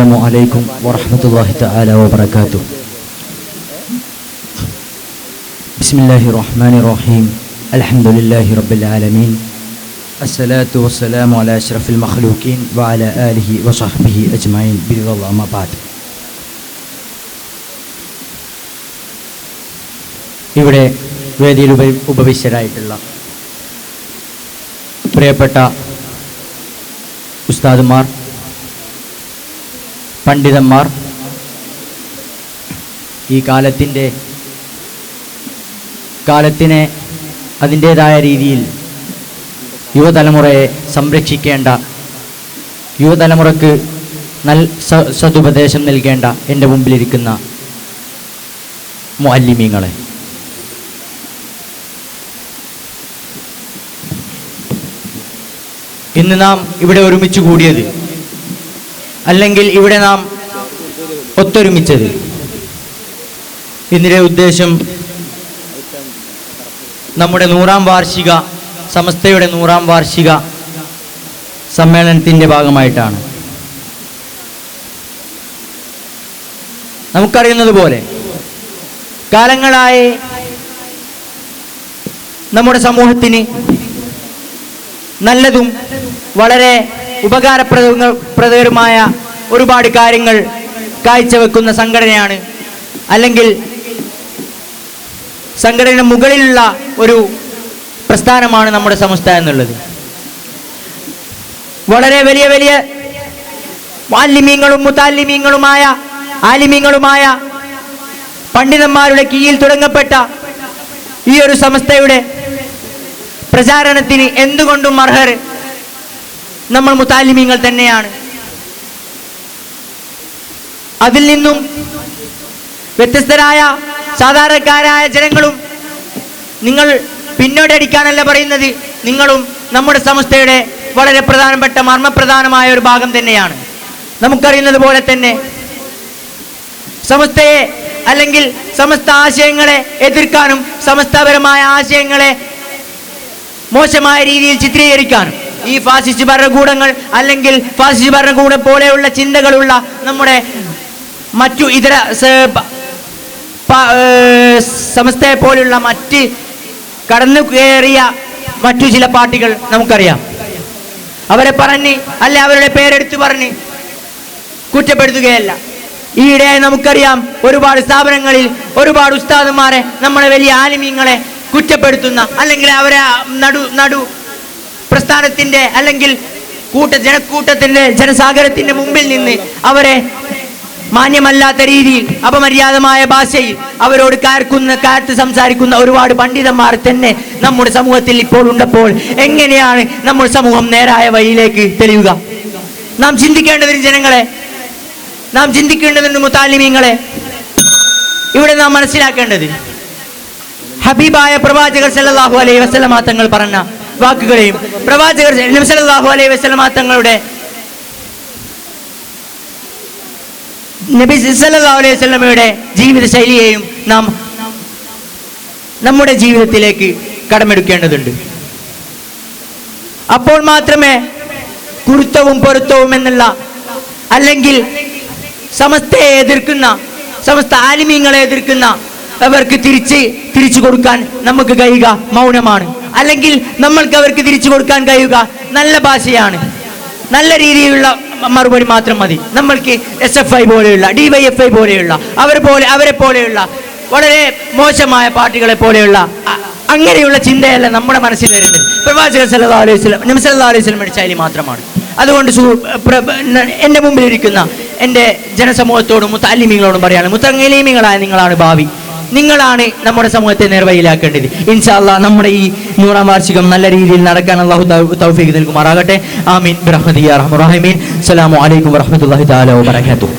السلام عليكم ورحمة الله تعالى وبركاته. بسم الله الرحمن الرحيم. الحمد لله رب العالمين. الصلاة والسلام على أشرف المخلوقين وعلى آله وصحبه أجمعين برضا الله. ما بعد. ഇവിടെ വേദിയിൽ ഉപവിഷ്ടരായിട്ടുള്ള പ്രിയപ്പെട്ട ഉസ്താദുമാർ, പണ്ഡിതന്മാർ, ഈ കാലത്തിനെ അതിൻ്റേതായ രീതിയിൽ യുവതലമുറയെ സംരക്ഷിക്കേണ്ട, യുവതലമുറക്ക് സതുപദേശം നൽകേണ്ട എൻ്റെ മുമ്പിലിരിക്കുന്ന മുഅല്ലിമീങ്ങളെ, ഇന്ന് നാം ഇവിടെ ഒരുമിച്ച് കൂടിയത്, അല്ലെങ്കിൽ ഇവിടെ നാം ഒത്തൊരുമിച്ചത്, ഇതിൻ്റെ ഉദ്ദേശം നമ്മുടെ 100-ാം വാർഷിക, സമസ്തയുടെ 100-ാം വാർഷിക സമ്മേളനത്തിൻ്റെ ഭാഗമായിട്ടാണ്. നമുക്കറിയുന്നത് പോലെ കാലങ്ങളായി നമ്മുടെ സമൂഹത്തിന് നല്ലതും വളരെ ഉപകാരപ്രദകരമായ ഒരുപാട് കാര്യങ്ങൾ കാഴ്ചവെക്കുന്ന സംഘടനയാണ്, അല്ലെങ്കിൽ സംഘടന മുകളിലുള്ള ഒരു പ്രസ്ഥാനമാണ് നമ്മുടെ സമസ്ത എന്നുള്ളത്. വളരെ വലിയ വലിയ മുഅല്ലിമീങ്ങളും മുതഅല്ലിമീങ്ങളുമായ ആലിമീങ്ങളുമായ പണ്ഡിതന്മാരുടെ കീഴിൽ തുടങ്ങപ്പെട്ട ഈ ഒരു സമസ്തയുടെ പ്രചാരണത്തിന് എന്തുകൊണ്ടും അർഹർ നമ്മൾ മുതഅല്ലിമീങ്ങൾ തന്നെയാണ്. അതിൽ നിന്നും വ്യത്യസ്തരായ സാധാരണക്കാരായ ജനങ്ങളും, നിങ്ങൾ പിന്നോട്ടടിക്കാനല്ല പറയുന്നത്, നിങ്ങളും നമ്മുടെ സമസ്തയുടെ വളരെ പ്രധാനപ്പെട്ട മർമ്മപ്രധാനമായ ഒരു ഭാഗം തന്നെയാണ്. നമുക്കറിയുന്നത് പോലെ തന്നെ സമസ്തയെ, അല്ലെങ്കിൽ സമസ്ത ആശയങ്ങളെ എതിർക്കാനും സമസ്തപരമായ ആശയങ്ങളെ മോശമായ രീതിയിൽ ചിത്രീകരിക്കാനും ഈ ഫാസിസ്റ്റ് ഭരണകൂടങ്ങൾ, അല്ലെങ്കിൽ ഫാസിസ്റ്റ് ഭരണകൂടം പോലെയുള്ള ചിന്തകളുള്ള നമ്മുടെ മറ്റു ഇതര സമസ്തയെ പോലുള്ള മറ്റ് കടന്നു കയറിയ മറ്റു ചില പാർട്ടികൾ നമുക്കറിയാം. അവരെ പറഞ്ഞ്, അല്ലെ അവരുടെ പേരെടുത്ത് പറഞ്ഞ് കുറ്റപ്പെടുത്തുകയല്ല. ഈയിടെ നമുക്കറിയാം ഒരുപാട് സ്ഥാപനങ്ങളിൽ ഒരുപാട് ഉസ്താദുമാരെ, നമ്മുടെ വലിയ ആലിമീങ്ങളെ കുറ്റപ്പെടുത്തുന്ന, അല്ലെങ്കിൽ അവരെ നടു പ്രസ്ഥാനത്തിൻ്റെ അല്ലെങ്കിൽ ജനക്കൂട്ടത്തിൻ്റെ ജനസാഗരത്തിൻ്റെ മുമ്പിൽ നിന്ന് അവരെ മാന്യമല്ലാത്ത രീതിയിൽ അപമര്യാദമായ ഭാഷയിൽ അവരോട് കാർത്ത് സംസാരിക്കുന്ന ഒരുപാട് പണ്ഡിതന്മാർ തന്നെ നമ്മുടെ സമൂഹത്തിൽ ഇപ്പോൾ ഉണ്ടപ്പോൾ എങ്ങനെയാണ് നമ്മുടെ സമൂഹം നേരായ വഴിയിലേക്ക് തെളിയുക? നാം ചിന്തിക്കേണ്ടതിന് ജനങ്ങളെ, നാം ചിന്തിക്കേണ്ടതിന് മുതഅല്ലിമീങ്ങളെ. ഇവിടെ നാം മനസ്സിലാക്കേണ്ടത് ഹബീബായ പ്രവാചകർ സല്ലല്ലാഹു അലൈഹി വസല്ലമ തങ്ങൾ പറഞ്ഞ വാക്കുകളെയും പ്രവാചകർ നബി സല്ലല്ലാഹു അലൈഹി വസല്ലമ തങ്ങളുടെ നബി സല്ലല്ലാഹു അലൈഹി വസല്ലമയുടെ ജീവിത ശൈലിയെയും നാം നമ്മുടെ ജീവിതത്തിലേക്ക് കടമെടുക്കേണ്ടതുണ്ട്. അപ്പോൾ മാത്രമേ കുരുത്തവും പൊരുത്തവും എന്നുള്ള, അല്ലെങ്കിൽ സമസ്തയെ എതിർക്കുന്ന, സമസ്ത ആലിമീങ്ങളെ എതിർക്കുന്ന അവർക്ക് തിരിച്ചു കൊടുക്കാൻ നമുക്ക് കഴിയുക മൗനമാണ്, അല്ലെങ്കിൽ നമ്മൾക്ക് അവർക്ക് തിരിച്ചു കൊടുക്കാൻ കഴിയുക നല്ല ഭാഷയാണ്, നല്ല രീതിയിലുള്ള മറുപടി മാത്രം മതി. നമ്മൾക്ക് SFI പോലെയുള്ള, DYFI പോലെയുള്ള, അവരെ പോലെയുള്ള വളരെ മോശമായ പാർട്ടികളെ പോലെയുള്ള അങ്ങനെയുള്ള ചിന്തയല്ല നമ്മുടെ മനസ്സിൽ വരുന്നത്. പ്രവാചകൻ സല്ലല്ലാഹു അലൈഹി വസല്ലം, നബി സല്ലല്ലാഹു അലൈഹി വസല്ലം ശൈലി മാത്രമാണ്. അതുകൊണ്ട് എൻ്റെ മുമ്പിലിരിക്കുന്ന എൻ്റെ ജനസമൂഹത്തോടും മുതഅല്ലിമീങ്ങളോടും പറയാണ്, മുതഅല്ലിമീങ്ങളായ നിങ്ങളാണ് ഭാവി, നിങ്ങളാണ് നമ്മുടെ സമൂഹത്തെ നേർവഴിയിലാക്കേണ്ടത്. ഇൻഷാ അല്ലാഹ് നമ്മുടെ ഈ 100-ാം വാർഷികം നല്ല രീതിയിൽ നടക്കാൻ അല്ലാഹു തൗഫീഖ് നൽകുമാറാകട്ടെ. ആമീൻ ബിറഹ്മതിക യാ അർഹമർ റഹീമീൻ. അസ്സലാമു അലൈക്കും വറഹ്മത്തുള്ളാഹി തആല വബറകാതുഹു.